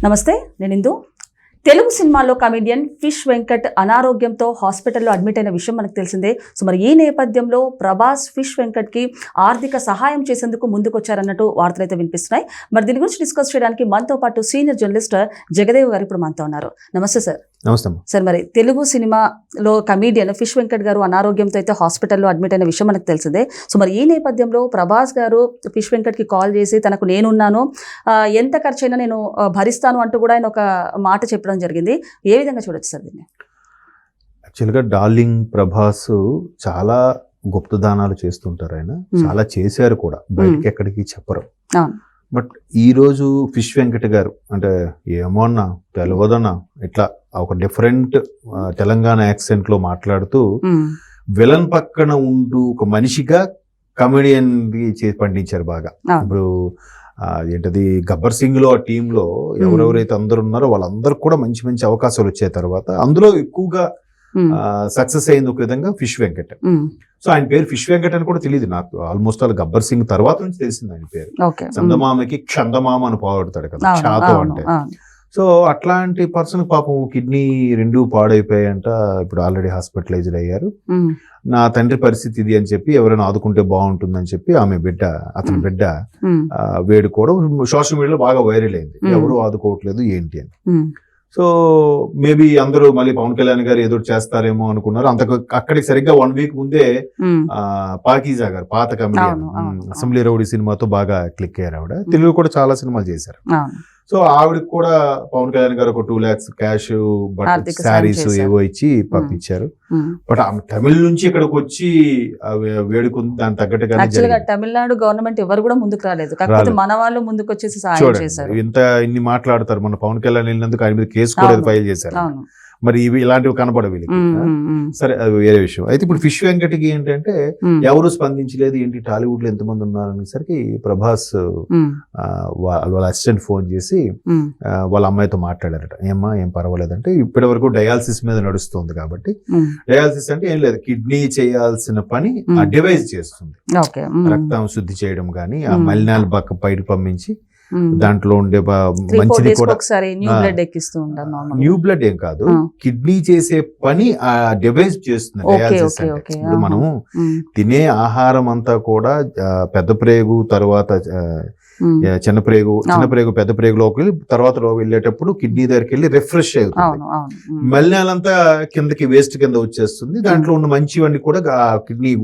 నమస్తే, నేను ఇందు. తెలుగు సినిమాలో కమెడియన్ ఫిష్ వెంకట్ అనారోగ్యంతో హాస్పిటల్లో అడ్మిట్ అయిన విషయం మనకు తెలిసిందే. సో మరి ఈ నేపథ్యంలో ప్రభాస్ ఫిష్ వెంకట్కి ఆర్థిక సహాయం చేసేందుకు ముందుకొచ్చారన్నట్టు వార్తలు అయితే వినిపిస్తున్నాయి. మరి దీని గురించి డిస్కస్ చేయడానికి మనతో పాటు సీనియర్ జర్నలిస్ట్ జగదేవ్ గారు ఇప్పుడు మనతో ఉన్నారు. నమస్తే సార్. నమస్తే సార్. మరి తెలుగు సినిమాలో కమెడియన్ ఫిష్ వెంకట్ గారు అనారోగ్యంతో అయితే హాస్పిటల్లో అడ్మిట్ అయిన విషయం మనకు తెలిసిందే. సో మరి ఈ నేపథ్యంలో ప్రభాస్ గారు ఫిష్ వెంకట్కి కాల్ చేసి తనకు నేనున్నాను, ఎంత ఖర్చైనా నేను భరిస్తాను అంటూ కూడా ఆయన ఒక మాట చెప్పడం జరిగింది. ఏ విధంగా చూడొచ్చు సార్ దీన్ని? యాక్చువల్గా డార్లింగ్ ప్రభాస్ చాలా గుప్తదానాలు చేస్తుంటారు. ఆయన చాలా చేశారు కూడా, బయటికి ఎక్కడికి చెప్పరు. బట్ ఈరోజు ఫిష్ వెంకట గారు అంటే ఏమోన్నా తెలియదన్నా ఇట్లా ఒక డిఫరెంట్ తెలంగాణ యాక్సెంట్ లో మాట్లాడుతూ విలన్ పక్కన ఉంటూ ఒక మనిషిగా కమెడియన్ పండించారు బాగా. ఇప్పుడు ఏంటది గబ్బర్ సింగ్ లో ఆ టీంలో ఎవరెవరైతే అందరు ఉన్నారో వాళ్ళందరూ కూడా మంచి మంచి అవకాశాలు వచ్చే తర్వాత అందులో ఎక్కువగా సక్సెస్ అయింది ఒక విధంగా ఫిష్ వెంకట్. సో ఆయన పేరు ఫిష్ వెంకట్ అని కూడా తెలియదు నాకు. ఆల్మోస్ట్ వాళ్ళు గబ్బర్ సింగ్ తర్వాత నుంచి తెలిసింది ఆయన పేరు. చందమామకి క్షందమామ అని పోగొడతాడు కదా ఛాతో అంటే. సో అట్లాంటి పర్సన్ పాపం కిడ్నీ 2 పాడైపోయాయంట. ఇప్పుడు ఆల్రెడీ హాస్పిటలైజ్డ్ అయ్యారు. నా తండ్రి పరిస్థితి ఇది అని చెప్పి ఎవరైనా ఆదుకుంటే బాగుంటుందని చెప్పి అతని బిడ్డ వేడుకోవడం సోషల్ మీడియాలో బాగా వైరల్ అయింది. ఎవరు ఆదుకోవట్లేదు ఏంటి అని. సో మేబీ అందరూ మళ్ళీ పవన్ కళ్యాణ్ గారు ఏదో చేస్తారేమో అనుకున్నారు. అక్కడికి సరిగ్గా 1 వీక్ ముందే పాకీజా గారు, పాత కమెడియన్, అసెంబ్లీ రౌడీ సినిమాతో బాగా క్లిక్ అయ్యారు ఆవిడ. తెలుగు కూడా చాలా సినిమాలు చేశారు. సో ఆవిడకి కూడా పవన్ కళ్యాణ్ గారు ఒక 2 lakhs క్యాష్, శారీస్ ఏవో ఇచ్చి పంపించారు. బట్ ఆమె తమిళ నుంచి ఇక్కడికి వచ్చి వేడుకుంది. దాని తగ్గట్టుగా తమిళనాడు గవర్నమెంట్ ఎవరు కూడా ముందుకు రాలేదు. కాకపోతే మన వాళ్ళు ముందుకు వచ్చేసి సహాయం చేశారు. ఇన్ని మాట్లాడతారు. మన పవన్ కళ్యాణ్ వెళ్ళినందుకు ఆయన మీద కేసు కూడా ఫైల్ చేశారు. మరి ఇవి ఇలాంటివి కనపడవు వీళ్ళకి. సరే, అది వేరే విషయం. అయితే ఇప్పుడు ఫిష్ వెంకట్కి ఏంటంటే ఎవరు స్పందించలేదు. ఏంటి టాలీవుడ్ లో ఎంతమంది ఉన్నారు అనేసరికి ప్రభాస్ వాళ్ళ అసిస్టెంట్ ఫోన్ చేసి వాళ్ళ అమ్మాయితో మాట్లాడారట. ఏమ్మా ఏం పర్వాలేదంటే ఇప్పటి వరకు డయాలసిస్ మీద నడుస్తుంది కాబట్టి, డయాలసిస్ అంటే ఏం లేదు, కిడ్నీ చేయాల్సిన పని ఆ డివైస్ చేస్తుంది. రక్తం శుద్ధి చేయడం కానీ ఆ మలినాలు బయటకు పంపించి దాంట్లో ఉండే మంచిది కూడా న్యూ బ్లడ్ ఏం కాదు, కిడ్నీ చేసే పని ఆ డివైస్ చేస్తుంది డయాలసిస్ అంటే. ఇప్పుడు మనం తినే ఆహారం అంతా కూడా పెద్ద ప్రేగు తర్వాత చిన్న ప్రేగు పెద్ద ప్రేగులోకి తర్వాత వెళ్ళేటప్పుడు కిడ్నీ దగ్గరికి వెళ్ళి రిఫ్రెష్ అవుతుంది. మలినాలంతా కిందకి వేస్ట్ కింద వచ్చేస్తుంది. దాంట్లో ఉన్న మంచివన్నీ కూడా కిడ్నీ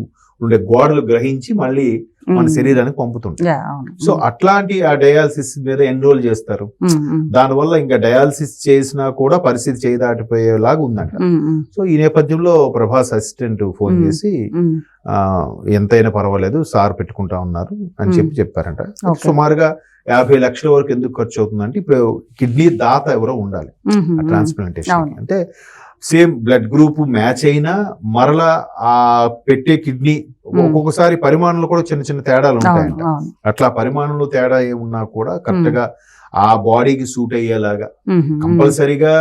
ఉండే గోడలు గ్రహించి మళ్ళీ మన శరీరానికి పంపుతుంటాయి. సో అట్లాంటి ఆ డయాలసిస్ మీద ఎన్రోల్ చేస్తారు. దానివల్ల ఇంకా డయాలసిస్ చేసినా కూడా పరిస్థితి చేయి దాటిపోయేలాగా ఉందంట. సో ఈ నేపథ్యంలో ప్రభాస్ అసిస్టెంట్ ఫోన్ చేసి ఎంతైనా పర్వాలేదు సార్ పెట్టుకుంటా ఉన్నారు అని చెప్పారంట. సుమారుగా 50 లక్షల వరకు ఎందుకు ఖర్చు అవుతుందంటే ఇప్పుడు కిడ్నీ దాత ఎవరో ఉండాలి ట్రాన్స్ప్లాంటేషన్. అంటే సేమ్ బ్లడ్ గ్రూప్ మ్యాచ్ అయినా మరలా ఆ పెట్టే కిడ్నీ ఒక్కొక్కసారి పరిమాణంలో కూడా చిన్న చిన్న తేడాలు ఉంటాయంట. అట్లా పరిమాణంలో తేడా ఏమున్నా కూడా కరెక్ట్ గా ఆ బాడీకి సూట్ అయ్యేలాగా కంపల్సరీగా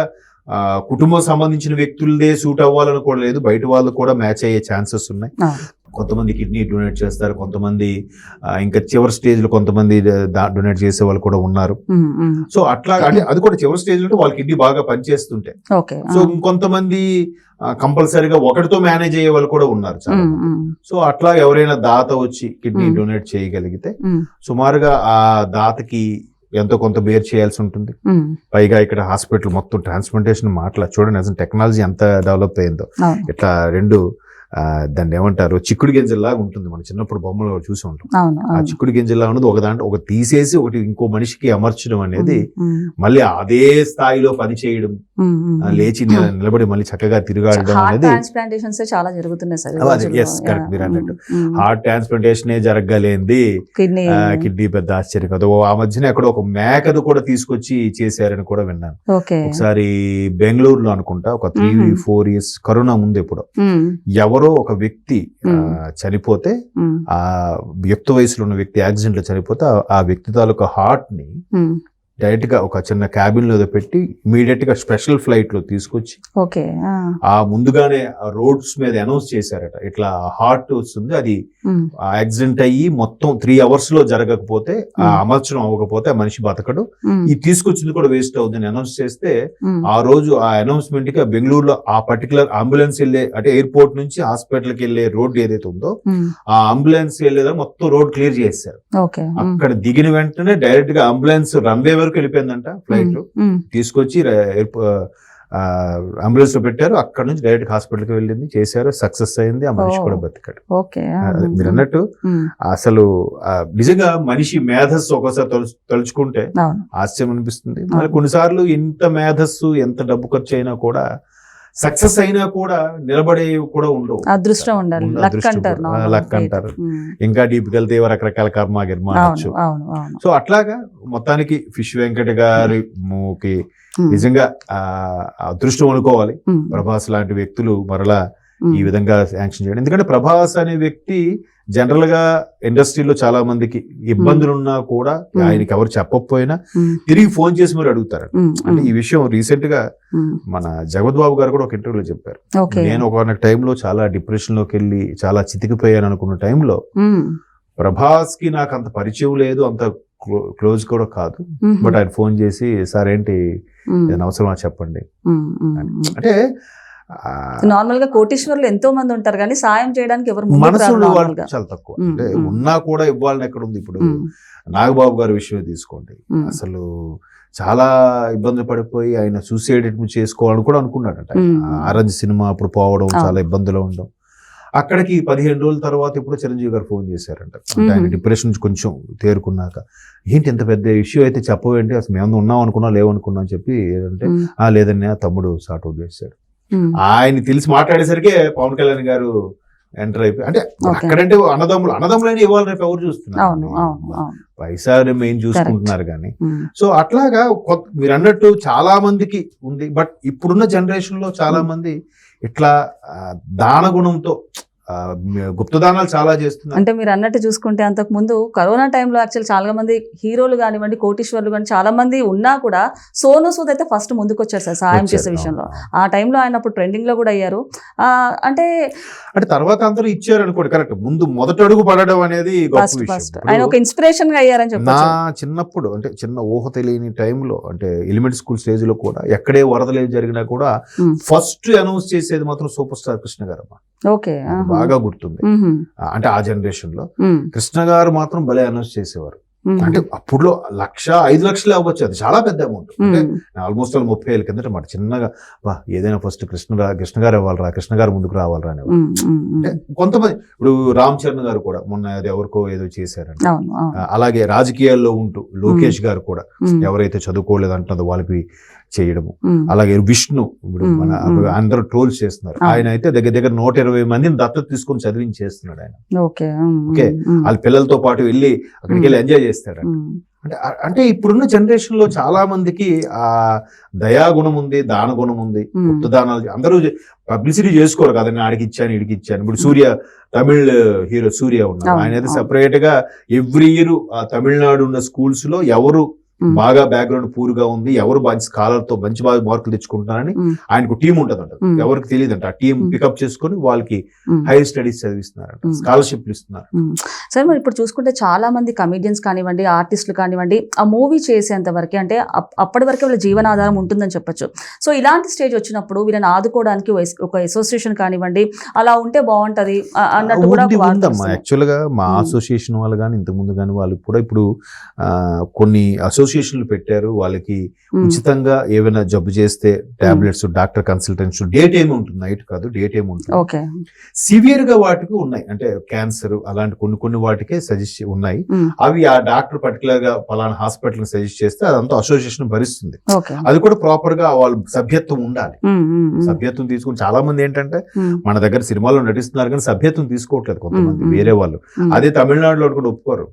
కుటుంబం సంబంధించిన వ్యక్తులదే సూట్ అవ్వాలని కూడా లేదు, బయట వాళ్ళు కూడా మ్యాచ్ అయ్యే ఛాన్సెస్ ఉన్నాయి. కొంతమంది కిడ్నీ డొనేట్ చేస్తారు, కొంతమంది ఇంకా చివరి స్టేజ్ లో కొంతమంది డొనేట్ చేసే వాళ్ళు కూడా ఉన్నారు. సో అట్లా అంటే అది కూడా చివరి స్టేజ్ లో వాళ్ళ కిడ్నీ బాగా పనిచేస్తుంటే. సో ఇంకొంతమంది కంపల్సరీగా ఒకటితో మేనేజ్ అయ్యే వాళ్ళు కూడా ఉన్నారు చాలా. సో అట్లా ఎవరైనా దాత వచ్చి కిడ్నీ డొనేట్ చేయగలిగితే సుమారుగా ఆ దాతకి ఎంతో కొంత బేర్ చేయాల్సి ఉంటుంది. పైగా ఇక్కడ హాస్పిటల్ మొత్తం ట్రాన్స్ప్లాంటేషన్ చూడండి అసలు టెక్నాలజీ ఎంత డెవలప్ అయిందో. ఇట్లా దాన్ని ఏమంటారు, చిక్కుడు గింజల్లాగా ఉంటుంది. మనం చిన్నప్పుడు బొమ్మలు చూసి ఉంటాం. ఆ చిక్కుడు గింజల్లా ఉన్నది ఒక దాంట్లో ఒక తీసేసి ఒకటి ఇంకో మనిషికి అమర్చడం అనేది, మళ్ళీ అదే స్థాయిలో పని చేయడం, లేచి నిలబడి మళ్ళీ చక్కగా తిరగాడడం అనేది చాలా జరుగుతున్నాయి. మీరు అన్నట్టు హార్ట్ ట్రాన్స్ప్లాంటేషన్ జరగలేంది కిడ్నీ పెద్ద ఆశ్చర్యం కదా. ఆ మధ్యన ఎక్కడ ఒక మేకది కూడా తీసుకొచ్చి చేశారని కూడా విన్నాను. ఒకసారి బెంగళూరులో అనుకుంటా ఒక 3-4 years కరోనా ముందు ఎప్పుడో ఎవరో ఒక వ్యక్తి చనిపోతే, ఆ యుక్త వయసులో ఉన్న వ్యక్తి యాక్సిడెంట్ లో చనిపోతే ఆ వ్యక్తి తాలూకా హార్ట్ ని డైరెక్ట్ గా ఒక చిన్న క్యాబిన్ లో పెట్టి ఇమీడియట్ గా స్పెషల్ ఫ్లైట్ లో తీసుకొచ్చి ఓకే ఆ ముందుగానే రోడ్స్ మీద అనౌన్స్ చేశారట, ఇట్లా హార్ట్ వస్తుంది, అది యాక్సిడెంట్ అయ్యి మొత్తం 3 hours లో జరగకపోతే, ఆ అమర్చడం అవ్వకపోతే ఆ మనిషి బతకడు, ఈ తీసుకొచ్చింది కూడా వేస్ట్ అవుతుందని అనౌన్స్ చేస్తే, ఆ రోజు ఆ అనౌన్స్మెంట్ కి బెంగళూరులో ఆ పర్టికులర్ అంబులెన్స్ వెళ్ళే, అంటే ఎయిర్పోర్ట్ నుంచి హాస్పిటల్ కి వెళ్ళే రోడ్ ఏదైతే ఉందో ఆ అంబులెన్స్ వెళ్ళేదా మొత్తం రోడ్ క్లియర్ చేశారు. అక్కడ దిగిన వెంటనే డైరెక్ట్ గా అంబులెన్స్ రన్వే వరకు వెళ్ళిపోయిందంట ఫ్లైట్, తీసుకొచ్చి అంబులెన్స్ లో పెట్టారు, అక్కడ నుంచి డైరెక్ట్ హాస్పిటల్ కి వెళ్ళింది, చేశారు, సక్సెస్ అయింది, ఆ మనిషి కూడా బతికాడు. మీరు అన్నట్టు అసలు నిజంగా మనిషి మేధస్సు ఒకసారి తలుచుకుంటే ఆశ్చర్యం అనిపిస్తుంది. మరి కొన్నిసార్లు ఇంత మేధస్సు ఎంత డబ్బు ఖర్చు అయినా కూడా సక్సెస్ అయినా కూడా నిలబడే కూడా ఉండవు, అదృష్టం ఉండాలి, లక్ అంటారు. ఇంకా డీప్కి వెళ్తే రకరకాల కర్మ గిర్మానొచ్చు. సో అట్లాగా మొత్తానికి ఫిష్ వెంకట గారికి నిజంగా అదృష్టం అనుకోవాలి. ప్రభాస్ లాంటి వ్యక్తులు మరలా ఈ విధంగా శాంక్షన్ చేయడం, ఎందుకంటే ప్రభాస్ అనే వ్యక్తి జనరల్ గా ఇండస్ట్రీలో చాలా మందికి ఇబ్బందులున్నా కూడా ఆయనకి ఎవరు చెప్పకపోయినా తిరిగి ఫోన్ చేసి మరి అడుగుతారు. అంటే ఈ విషయం రీసెంట్ గా మన జగద్బాబు గారు కూడా ఒక ఇంటర్వ్యూలో చెప్పారు. నేను ఒక టైంలో చాలా డిప్రెషన్ లోకి వెళ్ళి చాలా చితికిపోయాను అనుకున్న టైంలో ప్రభాస్ కి నాకు అంత పరిచయం లేదు, అంత క్లోజ్ కూడా కాదు, బట్ ఆయన ఫోన్ చేసి సార్ ఏంటి ఏదైనా అవసరమా చెప్పండి అంటే. నార్మల్ గా కోటీశ్వర్లు ఎంతో మంది ఉంటారు కానీ సాయం చేయడానికి ఎవరు మనసు చాలా తక్కువ, అంటే ఉన్నా కూడా ఇవ్వాలని ఎక్కడ ఉంది. ఇప్పుడు నాగబాబు గారి విషయం తీసుకోండి, అసలు చాలా ఇబ్బందులు పడిపోయి ఆయన సూసైడ్ చేసుకోవాలని కూడా అనుకున్నాడట. ఆరెంజ్ సినిమా అప్పుడు పోవడం, చాలా ఇబ్బందులు ఉండడం, అక్కడికి 15 రోజుల తర్వాత ఇప్పుడు చిరంజీవి గారు ఫోన్ చేశారంట. అంటే ఆయన డిప్రెషన్ నుంచి కొంచెం తేరుకున్నాక, ఏంటి ఎంత పెద్ద ఇష్యూ అయితే చెప్పవేంటి, అసలు మేము ఉన్నాం అనుకున్నా లేవనుకున్నా అని చెప్పి ఏంటంటే, లేదన్నా తమ్ముడు సార్ట్ అవుట్ చేశాడు. ఆయన తెలిసి మాట్లాడేసరికి పవన్ కళ్యాణ్ గారు ఎంటర్ అయిపోయి, అంటే అక్కడంటే అన్నదమ్ములైన ఇవాళ రేపు ఎవరు చూస్తున్నారు, పైసా మెయిన్ చూసుకుంటున్నారు కానీ. సో అట్లాగా మీరు అన్నట్టు చాలా మందికి ఉంది, బట్ ఇప్పుడున్న జనరేషన్ లో చాలా మంది ఇట్లా దాన గుణంతో గుప్తదానాలు చాలా చేస్తున్నారు. అంటే మీరు అన్నట్టు చూసుకుంటే అంతకు ముందు కరోనా టైంలో యాక్చువల్ చాలా మంది హీరోలు కానివ్వండి, కోటీశ్వర్లు కానీ చాలా మంది ఉన్నా కూడా సోను సూద్ అయితే ఫస్ట్ ముందుకు వచ్చారు సార్ సాయం చేసే విషయంలో. ఆ టైంలో ఆయన అప్పుడు ట్రెండింగ్ లో కూడా అయ్యారు. అంటే తర్వాత అందరూ ఇచ్చారు అనుకోండి, కరెక్ట్. ముందు మొదటి అడుగు పడడం అనేది ఆయన ఒక ఇన్స్పిరేషన్ గా అయ్యారని చెప్పి. నా చిన్నప్పుడు అంటే చిన్న ఊహ తెలియని టైంలో, అంటే ఎలిమెంటరీ స్కూల్ స్టేజ్ లో కూడా ఎక్కడే వరదలు జరిగినా కూడా ఫస్ట్ అనౌన్స్ చేసేది మాత్రం సూపర్ స్టార్ కృష్ణ గారు. ఓకే, బాగా గుర్తుంది. అంటే ఆ జనరేషన్ లో కృష్ణ గారు మాత్రం భలే అనౌన్స్ చేసేవారు. అంటే అప్పుడు 5 లక్షలు అవ్వచ్చు, అది చాలా పెద్ద అమౌంట్. అంటే ఆల్మోస్ట్ 30 ఏళ్ళ కిందట మాట చిన్నగా ఏదైనా ఫస్ట్ కృష్ణ గారు ఇవ్వాలరా, కృష్ణ గారు ముందుకు రావాలరా అని. అంటే కొంతమంది ఇప్పుడు రామ్ చరణ్ గారు కూడా మొన్న అది ఎవరికో ఏదో చేశారండి. అలాగే రాజకీయాల్లో ఉంటూ లోకేష్ గారు కూడా ఎవరైతే చదువుకోలేదు అంటున్నదో వాళ్ళకి చేయడము. అలాగే విష్ణు, ఇప్పుడు మన అందరూ ట్రోల్స్ చేస్తున్నారు, ఆయన అయితే దగ్గర 120 మందిని దత్తత తీసుకొని చదివించేస్తున్నాడు ఆయన. ఓకే, వాళ్ళ పిల్లలతో పాటు వెళ్ళి అక్కడికి వెళ్ళి ఎంజాయ్ చేస్తాడు. అంటే ఇప్పుడున్న జనరేషన్ లో చాలా మందికి ఆ దయాగుణం ఉంది, దాన గుణం ఉంది. గుప్త దానాలు అందరూ పబ్లిసిటీ చేసుకోరు కదండి, ఆడికి ఇచ్చాను ఇడికి ఇచ్చాను. ఇప్పుడు సూర్య, తమిళ్ హీరో సూర్య ఉన్నారు, ఆయన అయితే సెపరేట్ గా ఎవ్రీ ఇయర్ ఆ తమిళనాడు ఉన్న స్కూల్స్ లో ఎవరు బాగా బ్యాక్గ్రౌండ్ పూర్గా ఉంది, ఎవరు మంచి స్కాలర్ తో మంచి బాగా మార్కులు తెచ్చుకుంటున్నారని ఆయనకు టీం ఉంటదంట. ఎవరికి తెలియదంట, ఆ టీం పికప్ చేసుకుని వాళ్ళకి హైయర్ స్టడీస్ చదివిస్తున్నారంట, స్కాలర్షిప్లు ఇస్తున్నారు. సరే, మరి ఇప్పుడు చూసుకుంటే చాలా మంది కమీడియన్స్ కానివ్వండి, ఆర్టిస్టులు కానివ్వండి, ఆ మూవీ చేసేంత వరకే, అంటే అప్పటి వరకే వాళ్ళ జీవనాధారం ఉంటుందని చెప్పొచ్చు. సో ఇలాంటి స్టేజ్ వచ్చినప్పుడు వీళ్ళని ఆదుకోవడానికి ఒక అసోసియేషన్ కానివ్వండి అలా ఉంటే బాగుంటది అన్నట్టు కూడా యాక్చువల్ గా మా అసోసియేషన్ వాళ్ళు కానీ ఇంతకు ముందు కానీ వాళ్ళు కూడా ఇప్పుడు కొన్ని అసోసియేషన్లు పెట్టారు. వాళ్ళకి ఉచితంగా ఏమైనా జబ్బు చేస్తే tablets, doctor consultants, day time ఉంటుంది, నైట్ కాదు, డే టైం ఉంటుంది. సివియర్ గా వాటికి ఉన్నాయి, అంటే క్యాన్సర్ అలాంటి కొన్ని వాటికే సజెస్ట్ ఉన్నాయి. అవి ఆ డాక్టర్ పర్టికులర్ గా పలానా హాస్పిటల్ సజెస్ట్ చేస్తే అదంతా అసోసియేషన్ భరిస్తుంది. అది కూడా ప్రాపర్ గా వాళ్ళు సభ్యత్వం ఉండాలి. సభ్యత్వం తీసుకుని చాలా మంది ఏంటంటే మన దగ్గర సినిమాలో నటిస్తున్నారు కానీ సభ్యత్వం తీసుకోవట్లేదు కొంతమంది వేరే వాళ్ళు. అదే తమిళనాడులో కూడా ఒప్పుకోరు,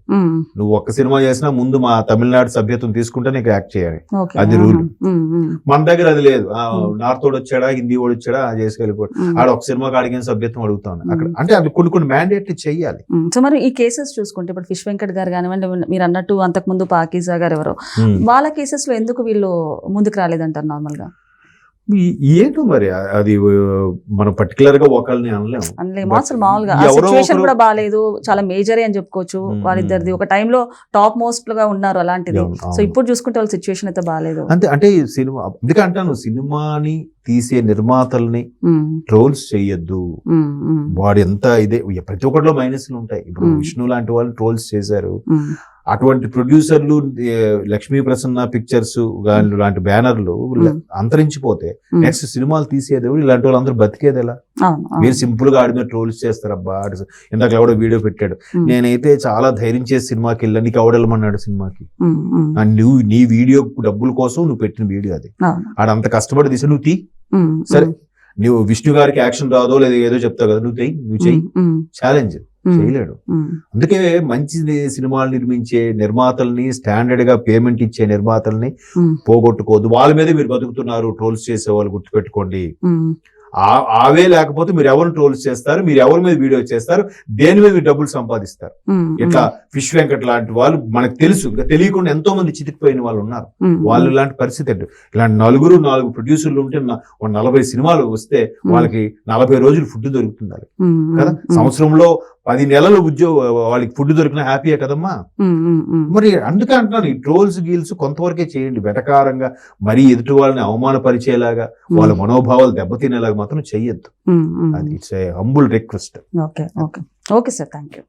నువ్వు ఒక్క సినిమా చేసినా ముందు మా తమిళనాడు సభ్యత్వం తీసుకుంటే నీకు యాక్ట్ చేయాలి, ఓకే. అది రూల్. ఉమ్, ఉమ్, మన దగ్గర అది లేదు. Hmm. నార్త్ వాడు వచ్చాడా, హిందీ వాడు వచ్చాడా చేసుకెళ్ళిపోయాడు. ఉమ్, ఆడ ఒక సినిమాకి అడిగిన సభ్యత్వం అడుగుతాను అక్కడ. Hmm. అంటే అది కొన్ని మ్యాండేట్ చెయ్యాలి. ఉమ్. సో మరి ఈ కేసెస్ చూసుకుంటే ఇప్పుడు ఫిష్ వెంకట్ గారు కానివ్వండి, మీరు అన్నట్టు అంతకుముందు పాకీజా గారు ఎవరో, వాళ్ళ కేసెస్ లో ఎందుకు వీళ్ళు ముందుకు రాలేదంటారు నార్మల్ గా? ఏంటో మరి అది మనం పర్టికులర్ గా ఒకళ్ళని అనలేము. అనలేమో But అసలు మామూలుగా ఆ ఎవరో సిచ్యువేషన్ ఒకరు- కూడా బాగాలేదు, చాలా మేజరే అని చెప్పుకోవచ్చు వాళ్ళిద్దరిది. ఒక టైంలో టాప్ మోస్ట్ గా ఉన్నారు అలాంటిది. అవును, అవును. సో ఇప్పుడు చూసుకుంటే వాళ్ళ సిచ్యువేషన్ అయితే బాగాలేదు. అంటే ఈ సినిమా అందుకే అంటాను, సినిమాని తీసే నిర్మాతల్ని ట్రోల్స్ చెయ్యొద్దు. వాడు ఎంత ఇదే, ప్రతి ఒక్కటిలో మైనస్లు ఉంటాయి. ఇప్పుడు విష్ణు లాంటి వాళ్ళు ట్రోల్స్ చేశారు. అటువంటి ప్రొడ్యూసర్లు లక్ష్మీ ప్రసన్న పిక్చర్స్ లాంటి బ్యానర్లు అంతరించిపోతే నెక్స్ట్ సినిమాలు తీసేది ఎవరు? ఇలాంటి వాళ్ళు అందరూ బతికేది ఎలా? మీరు సింపుల్ గా ఆడి మీద ట్రోల్స్ చేస్తారబ్బా. ఇందాక ఎవడో వీడియో పెట్టాడు, నేనైతే చాలా ధైర్యం చేసి సినిమాకి వెళ్ళా, నీకు ఎవడెళ్ళమన్నాడు సినిమాకి? నువ్వు నీ వీడియో డబ్బుల కోసం నువ్వు పెట్టిన వీడియో అది. ఆడంత కష్టపడి తీసి నువ్వు తీ, సరే నువ్వు విష్ణు గారికి యాక్షన్ రాదో లేదా ఏదో చెప్తావు కదా, నువ్వు చెయ్యి. ఛాలెంజ్ చేయలేడు. అందుకే మంచి సినిమాలు నిర్మించే నిర్మాతల్ని, స్టాండర్డ్ గా పేమెంట్ ఇచ్చే నిర్మాతల్ని పోగొట్టుకోవద్దు. వాళ్ళ మీద మీరు బతుకుతున్నారు, ట్రోల్స్ చేసే వాళ్ళు గుర్తుపెట్టుకోండి. ఆవే లేకపోతే మీరు ఎవరు ట్రోల్స్ చేస్తారు, మీరు ఎవరి మీద వీడియో చేస్తారు, దేని మీద మీరు డబ్బులు సంపాదిస్తారు. ఇట్లా ఫిష్ వెంకట్ లాంటి వాళ్ళు మనకు తెలుసు, ఇంకా తెలియకుండా ఎంతో మంది చితికిపోయిన వాళ్ళు ఉన్నారు. వాళ్ళు ఇలాంటి పరిస్థితి అంటే, ఇలాంటి 4 ప్రొడ్యూసర్లు ఉంటే 40 సినిమాలు వస్తే వాళ్ళకి 40 రోజులు ఫుడ్ దొరుకుతుంది కదా. సంవత్సరంలో 10 నెలలు వాళ్ళకి ఫుడ్ దొరికిన హ్యాపీయే కదమ్మా. మరి అందుకే అంటున్నాను, ఈ ట్రోల్స్ గీల్స్ కొంతవరకే చేయండి. వెటకారంగా మరీ ఎదుటి వాళ్ళని అవమానపరిచేలాగా, వాళ్ళ మనోభావాలు దెబ్బతినేలాగా మాత్రం చెయ్యొద్దు. అది it's a humble request. Okay okay okay sir, thank you.